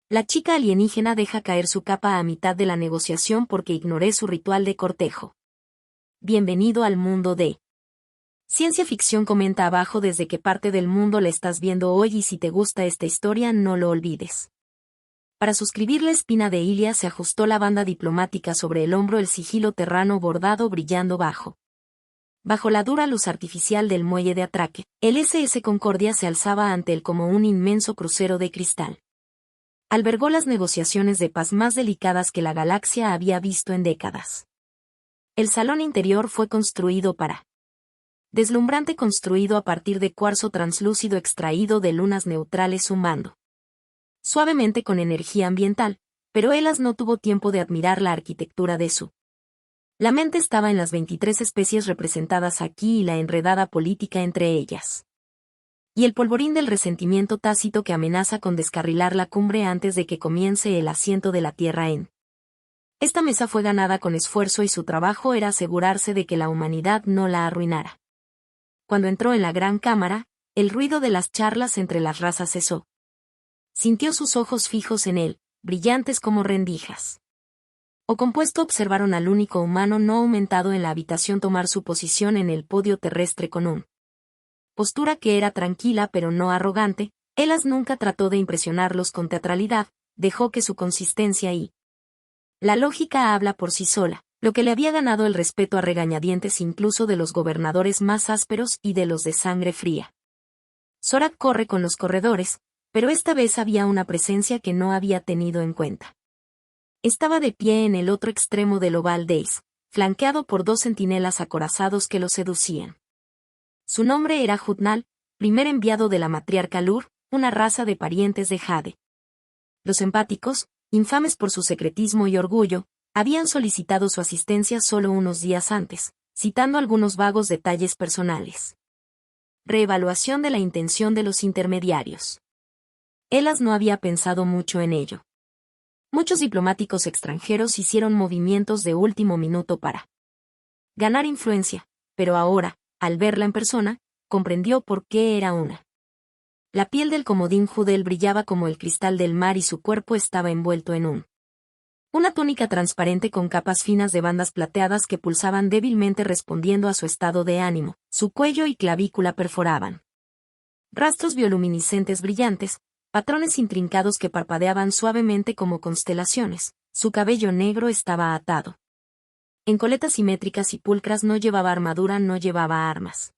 La chica alienígena deja caer su capa a mitad de la negociación porque ignoré su ritual de cortejo. Bienvenido al mundo de Ciencia Ficción. Comenta abajo desde qué parte del mundo la estás viendo hoy y si te gusta esta historia no lo olvides. Para suscribir la espina de Ilia se ajustó la banda diplomática sobre el hombro, el sigilo terrano bordado brillando bajo la dura luz artificial del muelle de atraque. El SS Concordia se alzaba ante él como un inmenso crucero de cristal. Albergó las negociaciones de paz más delicadas que la galaxia había visto en décadas. El salón interior fue construido deslumbrante, construido a partir de cuarzo translúcido extraído de lunas neutrales, zumbando suavemente con energía ambiental, pero Elas no tuvo tiempo de admirar la arquitectura de La mente estaba en las 23 especies representadas aquí y la enredada política entre ellas. Y el polvorín del resentimiento tácito que amenaza con descarrilar la cumbre antes de que comience el asiento de la Tierra en esta mesa fue ganada con esfuerzo y su trabajo era asegurarse de que la humanidad no la arruinara. Cuando entró en la gran cámara, el ruido de las charlas entre las razas cesó. Sintió sus ojos fijos en él, brillantes como rendijas. O compuesto observaron al único humano no aumentado en la habitación tomar su posición en el podio terrestre con un postura que era tranquila pero no arrogante. Elas nunca trató de impresionarlos con teatralidad, dejó que su consistencia y la lógica habla por sí sola, lo que le había ganado el respeto a regañadientes incluso de los gobernadores más ásperos y de los de sangre fría. Zorak corre con los corredores, pero esta vez había una presencia que no había tenido en cuenta. Estaba de pie en el otro extremo del oval Days, flanqueado por 2 centinelas acorazados que lo seducían. Su nombre era Hutnal, primer enviado de la matriarca Lur, una raza de parientes de Jade. Los empáticos, infames por su secretismo y orgullo, habían solicitado su asistencia solo unos días antes, citando algunos vagos detalles personales. Reevaluación de la intención de los intermediarios. Elas no había pensado mucho en ello. Muchos diplomáticos extranjeros hicieron movimientos de último minuto para ganar influencia, pero ahora, al verla en persona, comprendió por qué era una. La piel del comodín Judel brillaba como el cristal del mar y su cuerpo estaba envuelto en una túnica transparente con capas finas de bandas plateadas que pulsaban débilmente respondiendo a su estado de ánimo. Su cuello y clavícula perforaban rastros bioluminiscentes brillantes, patrones intrincados que parpadeaban suavemente como constelaciones. Su cabello negro estaba atado en coletas simétricas y pulcras, no llevaba armadura, no llevaba armas.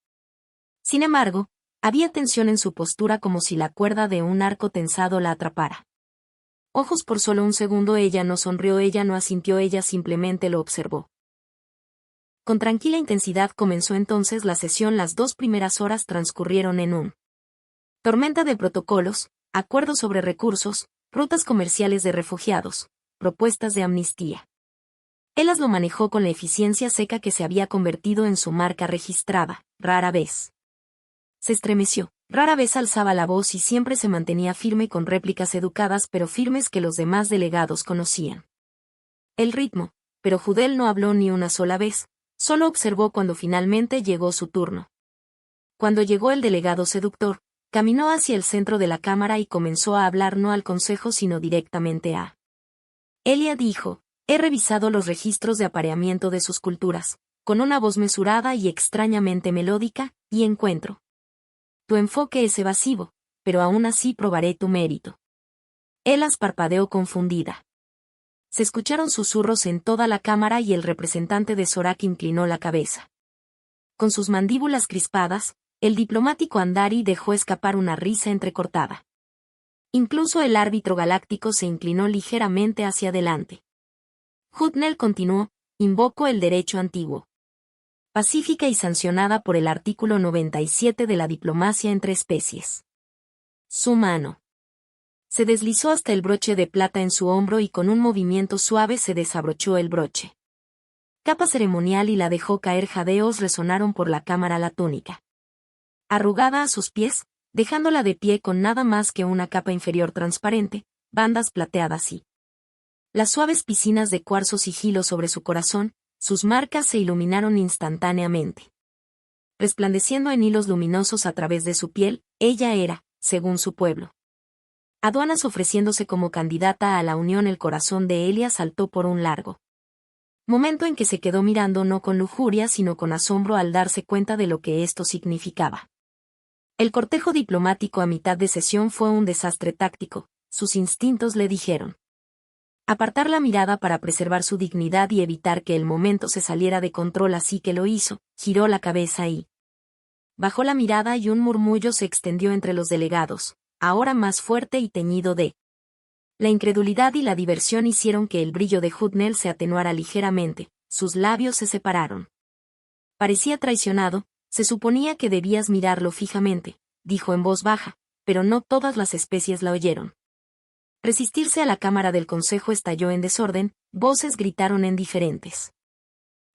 Sin embargo, había tensión en su postura como si la cuerda de un arco tensado la atrapara. Ojos por solo un segundo. Ella no sonrió, ella no asintió, ella simplemente lo observó. Con tranquila intensidad comenzó entonces la sesión. Las 2 primeras horas transcurrieron en un tormenta de protocolos, acuerdos sobre recursos, rutas comerciales de refugiados, propuestas de amnistía. Elas lo manejó con la eficiencia seca que se había convertido en su marca registrada. Rara vez se estremeció, rara vez alzaba la voz y siempre se mantenía firme con réplicas educadas pero firmes que los demás delegados conocían. El ritmo, pero Judel no habló ni una sola vez, solo observó cuando finalmente llegó su turno. Cuando llegó el delegado seductor, caminó hacia el centro de la cámara y comenzó a hablar no al consejo sino directamente a Elia. Dijo: he revisado los registros de apareamiento de sus culturas, con una voz mesurada y extrañamente melódica, y encuentro. Tu enfoque es evasivo, pero aún así probaré tu mérito. Elas parpadeó confundida. Se escucharon susurros en toda la cámara y el representante de Zorak inclinó la cabeza. Con sus mandíbulas crispadas, el diplomático Andari dejó escapar una risa entrecortada. Incluso el árbitro galáctico se inclinó ligeramente hacia adelante. Hutnal continuó: invoco el derecho antiguo. Pacífica y sancionada por el artículo 97 de la diplomacia entre especies. Su mano se deslizó hasta el broche de plata en su hombro y con un movimiento suave se desabrochó el broche. Capa ceremonial y la dejó caer. Jadeos resonaron por la cámara. La túnica arrugada a sus pies, dejándola de pie con nada más que una capa inferior transparente, bandas plateadas y las suaves piscinas de cuarzo sigilo sobre su corazón. Sus marcas se iluminaron instantáneamente. Resplandeciendo en hilos luminosos a través de su piel, ella era, según su pueblo, Aduanas ofreciéndose como candidata a la unión. El corazón de Elia saltó por un largo momento en que se quedó mirando no con lujuria sino con asombro al darse cuenta de lo que esto significaba. El cortejo diplomático a mitad de sesión fue un desastre táctico, sus instintos le dijeron apartar la mirada para preservar su dignidad y evitar que el momento se saliera de control, así que lo hizo, giró la cabeza y bajó la mirada y un murmullo se extendió entre los delegados, ahora más fuerte y teñido de la incredulidad y la diversión hicieron que el brillo de Hudnell se atenuara ligeramente, sus labios se separaron. Parecía traicionado, se suponía que debías mirarlo fijamente, dijo en voz baja, pero no todas las especies la oyeron. Resistirse a la cámara del consejo estalló en desorden, voces gritaron en diferentes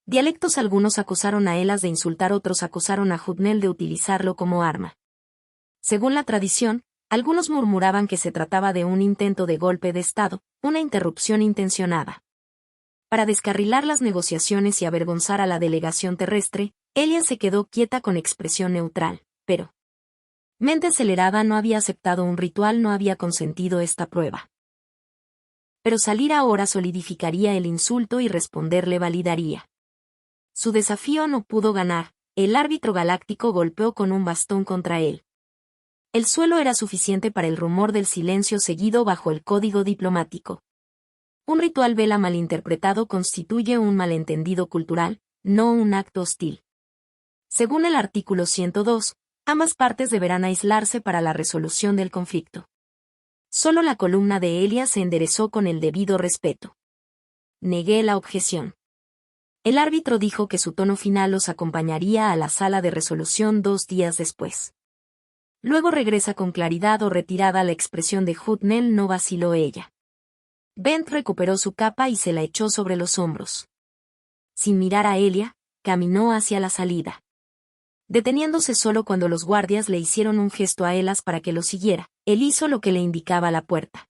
dialectos, algunos acusaron a Elas de insultar, otros acusaron a Hudnell de utilizarlo como arma. Según la tradición, algunos murmuraban que se trataba de un intento de golpe de Estado, una interrupción intencionada para descarrilar las negociaciones y avergonzar a la delegación terrestre. Elia se quedó quieta con expresión neutral, pero mente acelerada, no había aceptado un ritual, no había consentido esta prueba. Pero salir ahora solidificaría el insulto y responderle validaría. Su desafío no pudo ganar, el árbitro galáctico golpeó con un bastón contra él. El suelo era suficiente para el rumor del silencio seguido bajo el código diplomático. Un ritual vela malinterpretado constituye un malentendido cultural, no un acto hostil. Según el artículo 102, ambas partes deberán aislarse para la resolución del conflicto. Solo la columna de Elia se enderezó con el debido respeto. Negué la objeción. El árbitro dijo que su tono final los acompañaría a la sala de resolución 2 días después. Luego regresa con claridad o retirada. La expresión de Hudnell no vaciló ella. Bent recuperó su capa y se la echó sobre los hombros. Sin mirar a Elia, caminó hacia la salida, deteniéndose solo cuando los guardias le hicieron un gesto a Elas para que lo siguiera. Él hizo lo que le indicaba la puerta,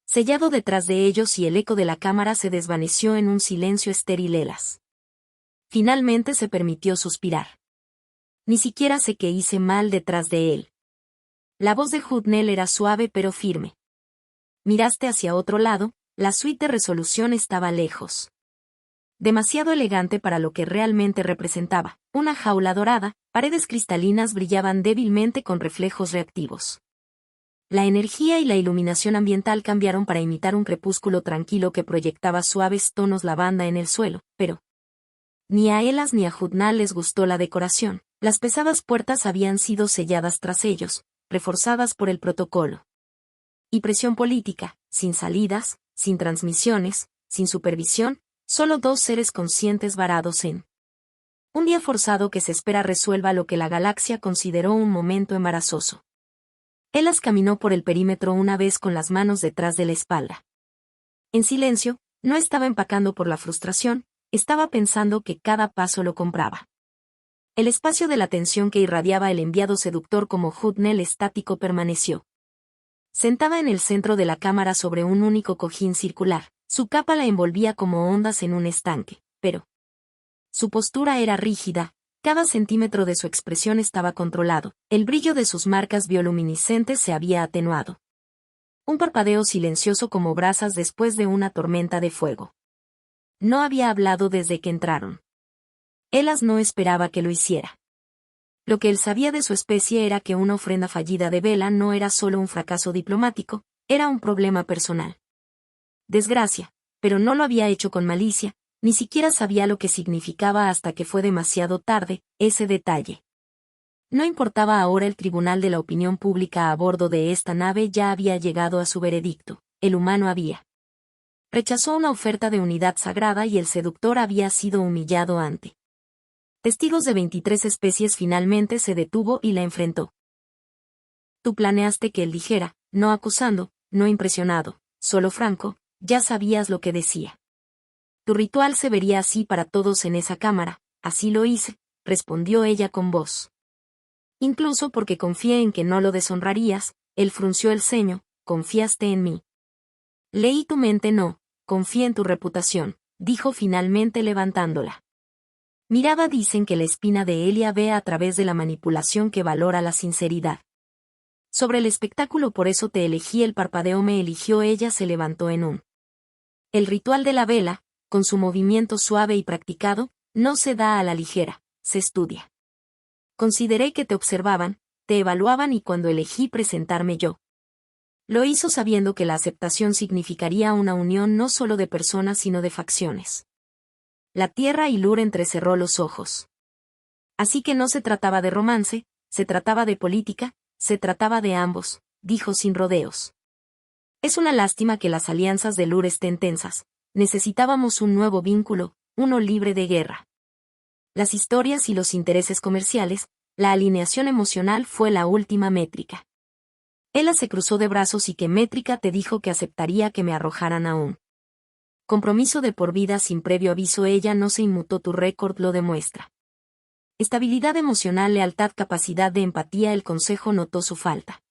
sellado detrás de ellos, y el eco de la cámara se desvaneció en un silencio estéril. Elas finalmente se permitió suspirar. Ni siquiera sé qué hice mal detrás de él. La voz de Hudnell era suave pero firme. Miraste hacia otro lado, la suite de resolución estaba lejos. Demasiado elegante para lo que realmente representaba, una jaula dorada, paredes cristalinas brillaban débilmente con reflejos reactivos. La energía y la iluminación ambiental cambiaron para imitar un crepúsculo tranquilo que proyectaba suaves tonos lavanda en el suelo, pero ni a Elas ni a Hudnell les gustó la decoración. Las pesadas puertas habían sido selladas tras ellos, reforzadas por el protocolo y presión política, sin salidas, sin transmisiones, sin supervisión, solo 2 seres conscientes varados en un día forzado que se espera resuelva lo que la galaxia consideró un momento embarazoso. Elas caminó por el perímetro una vez con las manos detrás de la espalda. En silencio, no estaba empacando por la frustración, estaba pensando que cada paso lo compraba. El espacio de la tensión que irradiaba el enviado seductor como Hudnell estático permaneció. Sentada en el centro de la cámara sobre un único cojín circular, su capa la envolvía como ondas en un estanque, pero su postura era rígida, cada centímetro de su expresión estaba controlado, el brillo de sus marcas bioluminiscentes se había atenuado. Un parpadeo silencioso como brasas después de una tormenta de fuego. No había hablado desde que entraron. Elas no esperaba que lo hiciera. Lo que él sabía de su especie era que una ofrenda fallida de Vela no era solo un fracaso diplomático, era un problema personal. Desgracia, pero no lo había hecho con malicia, ni siquiera sabía lo que significaba hasta que fue demasiado tarde, ese detalle. No importaba ahora, el tribunal de la opinión pública a bordo de esta nave ya había llegado a su veredicto, el humano había rechazó una oferta de unidad sagrada y el seductor había sido humillado ante testigos de 23 especies. Finalmente se detuvo y la enfrentó. Tú planeaste que él dijera, no acusando, no impresionado, solo franco, ya sabías lo que decía. Tu ritual se vería así para todos en esa cámara, así lo hice, respondió ella con voz. Incluso porque confié en que no lo deshonrarías, él frunció el ceño, confiaste en mí. Leí tu mente, no, confié en tu reputación, dijo finalmente levantándola. Miraba, dicen que la espina de Elia ve a través de la manipulación que valora la sinceridad. Sobre el espectáculo, por eso te elegí, el parpadeo me eligió. Ella se levantó en un. El ritual de la vela, con su movimiento suave y practicado, no se da a la ligera, se estudia. Consideré que te observaban, te evaluaban y cuando elegí presentarme yo. Lo hizo sabiendo que la aceptación significaría una unión no solo de personas sino de facciones. La tierra y Lur entrecerró los ojos. Así que no se trataba de romance, se trataba de política, se trataba de ambos, dijo sin rodeos. Es una lástima que las alianzas de Lur estén tensas, necesitábamos un nuevo vínculo, uno libre de guerra. Las historias y los intereses comerciales, la alineación emocional fue la última métrica. Ella se cruzó de brazos. ¿Y qué métrica te dijo que aceptaría que me arrojaran a un compromiso de por vida sin previo aviso? Ella no se inmutó, tu récord lo demuestra. Estabilidad emocional, lealtad, capacidad de empatía. El consejo notó su falta.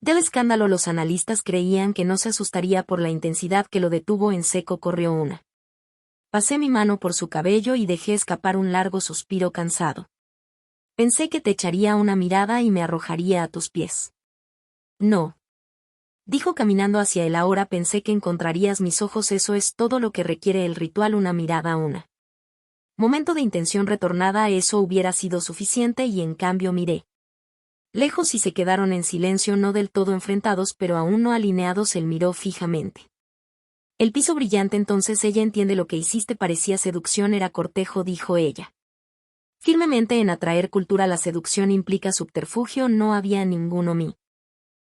Del escándalo, los analistas creían que no se asustaría por la intensidad que lo detuvo en seco. Corrió una. Pasé mi mano por su cabello y dejé escapar un largo suspiro cansado. Pensé que te echaría una mirada y me arrojaría a tus pies. No. Dijo caminando hacia él. Ahora pensé que encontrarías mis ojos. Eso es todo lo que requiere el ritual, una mirada, una. Momento de intención retornada. Eso hubiera sido suficiente y en cambio miré. Lejos y se quedaron en silencio, no del todo enfrentados pero aún no alineados. Él miró fijamente. El piso brillante. Entonces ella entiende lo que hiciste. Parecía seducción, era cortejo, dijo ella. Firmemente en atraer cultura. La seducción implica subterfugio, no había ninguno mí.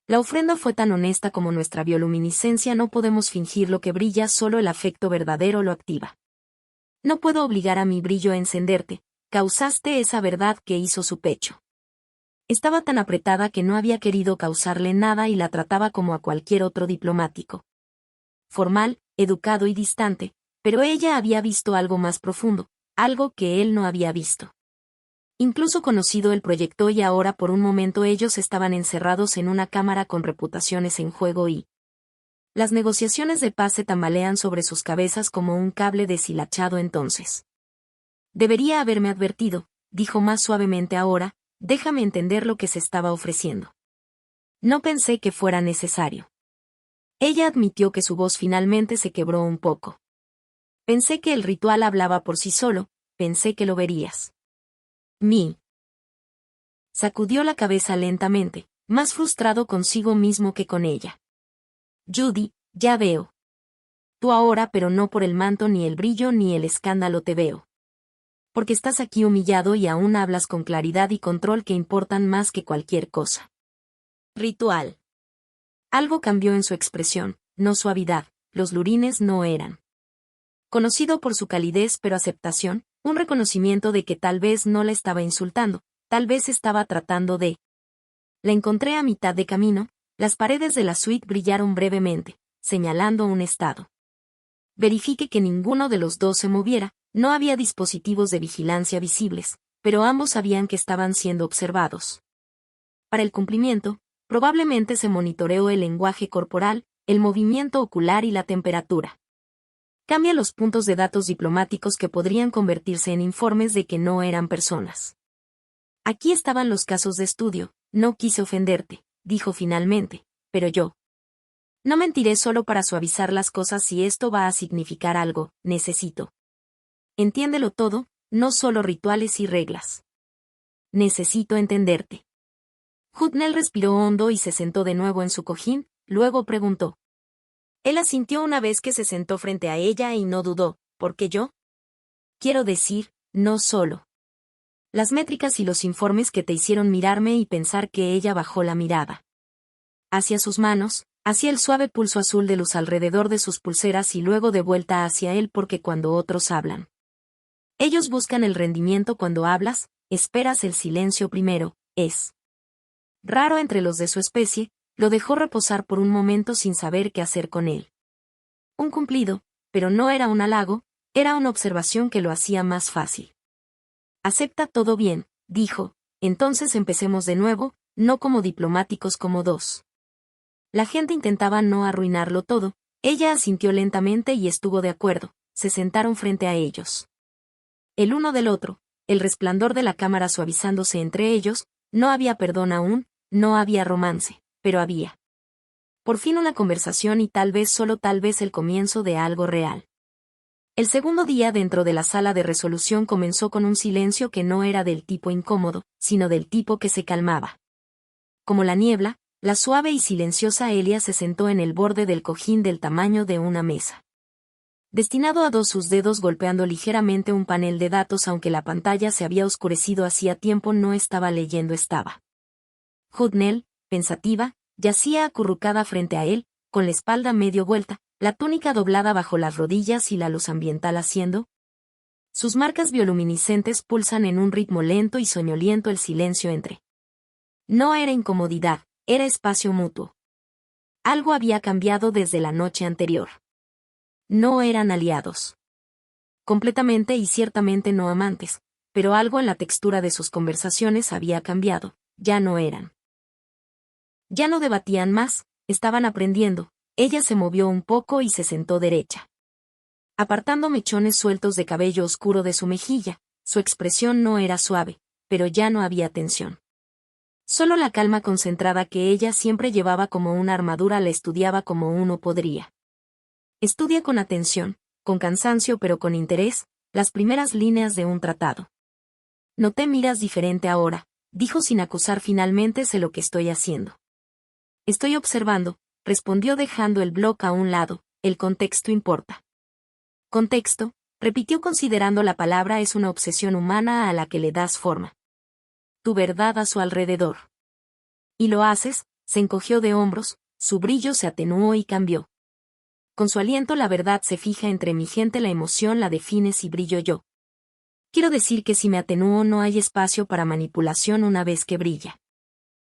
La ofrenda fue tan honesta como nuestra bioluminiscencia. No podemos fingir lo que brilla, solo el afecto verdadero lo activa. No puedo obligar a mi brillo a encenderte, causaste esa verdad que hizo su pecho. Estaba tan apretada que no había querido causarle nada y la trataba como a cualquier otro diplomático. Formal, educado y distante, pero ella había visto algo más profundo, algo que él no había visto. Incluso conocido, él proyectó y ahora por un momento ellos estaban encerrados en una cámara con reputaciones en juego y las negociaciones de paz se tambalean sobre sus cabezas como un cable deshilachado. Entonces. Debería haberme advertido, dijo más suavemente ahora, déjame entender lo que se estaba ofreciendo. No pensé que fuera necesario. Ella admitió que su voz finalmente se quebró un poco. Pensé que el ritual hablaba por sí solo, pensé que lo verías. Sacudió la cabeza lentamente, más frustrado consigo mismo que con ella. Judy, ya veo. Tú ahora, pero no por el manto ni el brillo ni el escándalo, te veo. Porque estás aquí humillado y aún hablas con claridad y control que importan más que cualquier cosa. Ritual. Algo cambió en su expresión, no suavidad, los lurines no eran. Conocido por su calidez pero aceptación, un reconocimiento de que tal vez no la estaba insultando, tal vez estaba tratando de. La encontré a mitad de camino, las paredes de la suite brillaron brevemente, señalando un estado. Verifique que ninguno de los dos se moviera, no había dispositivos de vigilancia visibles, pero ambos sabían que estaban siendo observados. Para el cumplimiento, probablemente se monitoreó el lenguaje corporal, el movimiento ocular y la temperatura. Cambia los puntos de datos diplomáticos que podrían convertirse en informes de que no eran personas. Aquí estaban los casos de estudio, no quise ofenderte, dijo finalmente, pero yo. No mentiré solo para suavizar las cosas si esto va a significar algo, necesito. Entiéndelo todo, no solo rituales y reglas. Necesito entenderte. Hudnell respiró hondo y se sentó de nuevo en su cojín, luego preguntó. Él asintió una vez que se sentó frente a ella y no dudó, ¿por qué yo? Quiero decir, no solo. Las métricas y los informes que te hicieron mirarme y pensar. Que ella bajó la mirada. Hacia sus manos, hacia el suave pulso azul de luz alrededor de sus pulseras y luego de vuelta hacia él porque cuando otros hablan. Ellos buscan el rendimiento cuando hablas, esperas el silencio primero, es. Raro entre los de su especie, lo dejó reposar por un momento sin saber qué hacer con él. Un cumplido, pero no era un halago, era una observación que lo hacía más fácil. Acepta todo bien, dijo, entonces empecemos de nuevo, no como diplomáticos como dos. La gente intentaba no arruinarlo todo, ella asintió lentamente y estuvo de acuerdo, se sentaron frente a ellos. El uno del otro, el resplandor de la cámara suavizándose entre ellos, no había perdón aún, No había romance, pero había. Por fin una conversación y tal vez solo tal vez el comienzo de algo real. El segundo día dentro de la sala de resolución comenzó con un silencio que no era del tipo incómodo, sino del tipo que se calmaba. Como la niebla, la suave y silenciosa Elia se sentó en el borde del cojín del tamaño de una mesa. Destinado a dos sus dedos golpeando ligeramente un panel de datos aunque la pantalla se había oscurecido hacía tiempo no estaba leyendo estaba. Hudnell, pensativa, yacía acurrucada frente a él, con la espalda medio vuelta, la túnica doblada bajo las rodillas y la luz ambiental haciendo. Sus marcas bioluminiscentes pulsan en un ritmo lento y soñoliento el silencio entre. No era incomodidad, era espacio mutuo. Algo había cambiado desde la noche anterior. No eran aliados. Completamente y ciertamente no amantes, pero algo en la textura de sus conversaciones había cambiado, ya no eran. Ya no debatían más, estaban aprendiendo, ella se movió un poco y se sentó derecha. Apartando mechones sueltos de cabello oscuro de su mejilla, su expresión no era suave, pero ya no había tensión. Solo la calma concentrada que ella siempre llevaba como una armadura la estudiaba como uno podría. Estudia con atención, con cansancio pero con interés, las primeras líneas de un tratado. No te miras diferente ahora, dijo sin acusar finalmente sé lo que estoy haciendo. Estoy observando, respondió dejando el bloc a un lado, el contexto importa. Contexto, repitió considerando la palabra es una obsesión humana a la que le das forma. Tu verdad a su alrededor. Y lo haces, se encogió de hombros, su brillo se atenuó y cambió. Con su aliento la verdad se fija entre mi gente la emoción la defines y brillo yo. Quiero decir que si me atenúo no hay espacio para manipulación una vez que brilla.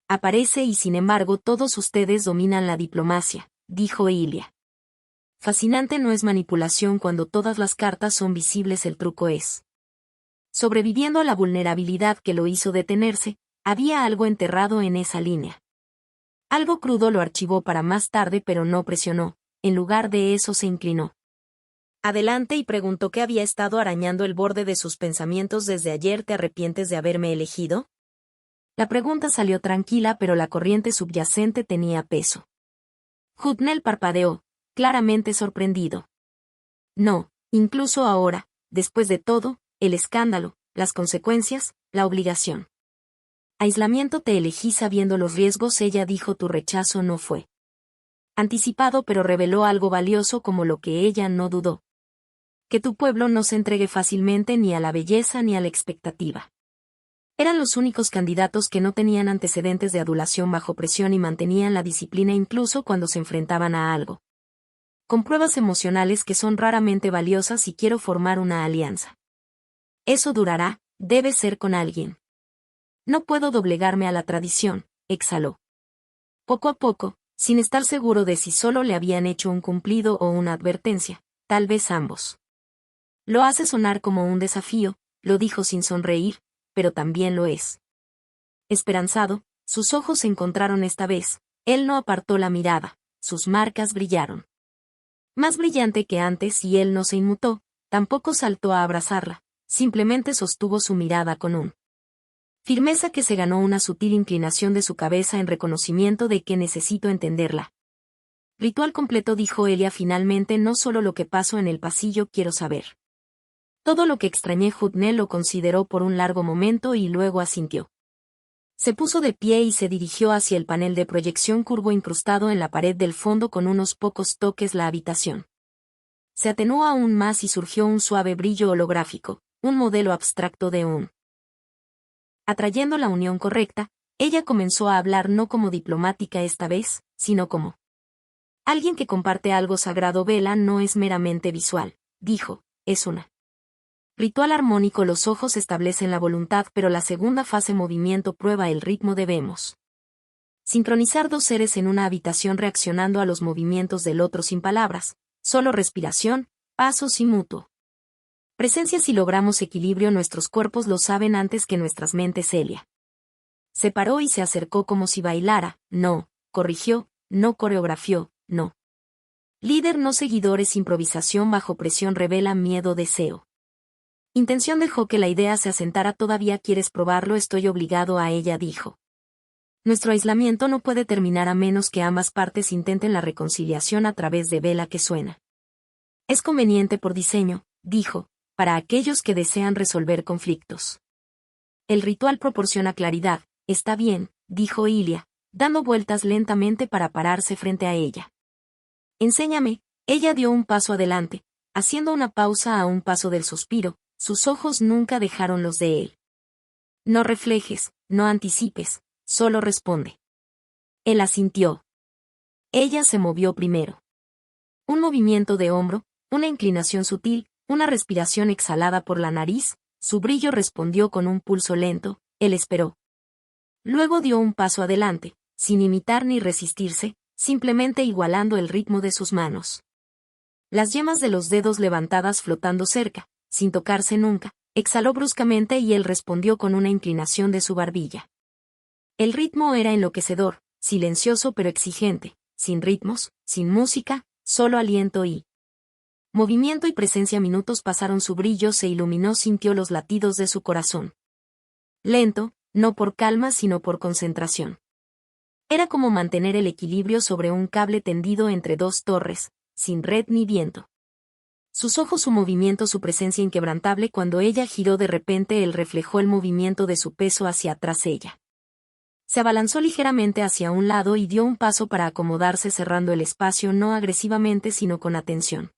Aparece y sin embargo todos ustedes dominan la diplomacia, dijo Ilia. Fascinante no es manipulación cuando todas las cartas son visibles el truco es. Sobreviviendo a la vulnerabilidad que lo hizo detenerse, había algo enterrado en esa línea. Algo crudo lo archivó para más tarde pero no presionó, en lugar de eso se inclinó. Adelante y preguntó qué había estado arañando el borde de sus pensamientos desde ayer ¿te arrepientes de haberme elegido? La pregunta salió tranquila pero la corriente subyacente tenía peso. Hudnell parpadeó, claramente sorprendido. No, incluso ahora, después de todo, el escándalo, las consecuencias, la obligación. Aislamiento te elegí sabiendo los riesgos ella dijo tu rechazo no fue. Anticipado pero reveló algo valioso como lo que ella no dudó. Que tu pueblo no se entregue fácilmente ni a la belleza ni a la expectativa. Eran los únicos candidatos que no tenían antecedentes de adulación bajo presión y mantenían la disciplina incluso cuando se enfrentaban a algo. Con pruebas emocionales que son raramente valiosas si quiero formar una alianza. Eso durará, debe ser con alguien. No puedo doblegarme a la tradición, exhaló. Poco a poco, sin estar seguro de si solo le habían hecho un cumplido o una advertencia, tal vez ambos. Lo hace sonar como un desafío, lo dijo sin sonreír, pero también lo es. Esperanzado, sus ojos se encontraron esta vez, él no apartó la mirada, sus marcas brillaron. Más brillante que antes y él no se inmutó, tampoco saltó a abrazarla, simplemente sostuvo su mirada con un firmeza que se ganó una sutil inclinación de su cabeza en reconocimiento de que necesito entenderla. Ritual completo dijo Elia finalmente no solo lo que pasó en el pasillo quiero saber. Todo lo que extrañé Hudnell lo consideró por un largo momento y luego asintió. Se puso de pie y se dirigió hacia el panel de proyección curvo incrustado en la pared del fondo con unos pocos toques la habitación. Se atenuó aún más y surgió un suave brillo holográfico, un modelo abstracto de un. Atrayendo la unión correcta, ella comenzó a hablar no como diplomática esta vez, sino como alguien que comparte algo sagrado. Vela no es meramente visual, dijo, es una ritual armónico. Los ojos establecen la voluntad pero la segunda fase movimiento prueba el ritmo. Debemos sincronizar dos seres en una habitación reaccionando a los movimientos del otro sin palabras, solo respiración, pasos y mutuo. Presencia si logramos equilibrio nuestros cuerpos lo saben antes que nuestras mentes. Elia se paró y se acercó como si bailara, no, corrigió, no coreografió, no. Líder no seguidores improvisación bajo presión revela miedo deseo. Intención dejó que la idea se asentara todavía quieres probarlo estoy obligado a ella dijo. Nuestro aislamiento no puede terminar a menos que ambas partes intenten la reconciliación a través de vela que suena. Es conveniente por diseño, dijo, para aquellos que desean resolver conflictos. El ritual proporciona claridad, está bien, dijo Ilia, dando vueltas lentamente para pararse frente a ella. Enséñame, ella dio un paso adelante, haciendo una pausa a un paso del suspiro, sus ojos nunca dejaron los de él. No reflejes, no anticipes, solo responde. Él asintió. Ella se movió primero. Un movimiento de hombro, una inclinación sutil, una respiración exhalada por la nariz, su brillo respondió con un pulso lento, él esperó. Luego dio un paso adelante, sin imitar ni resistirse, simplemente igualando el ritmo de sus manos. Las yemas de los dedos levantadas flotando cerca, sin tocarse nunca, exhaló bruscamente y él respondió con una inclinación de su barbilla. El ritmo era enloquecedor, silencioso pero exigente, sin ritmos, sin música, solo aliento y movimiento y presencia. Minutos pasaron, su brillo se iluminó, sintió los latidos de su corazón. Lento, no por calma sino por concentración. Era como mantener el equilibrio sobre un cable tendido entre dos torres, sin red ni viento. Sus ojos, su movimiento, su presencia inquebrantable. Cuando ella giró de repente él reflejó el movimiento de su peso hacia atrás. Ella se abalanzó ligeramente hacia un lado y dio un paso para acomodarse, cerrando el espacio no agresivamente sino con atención.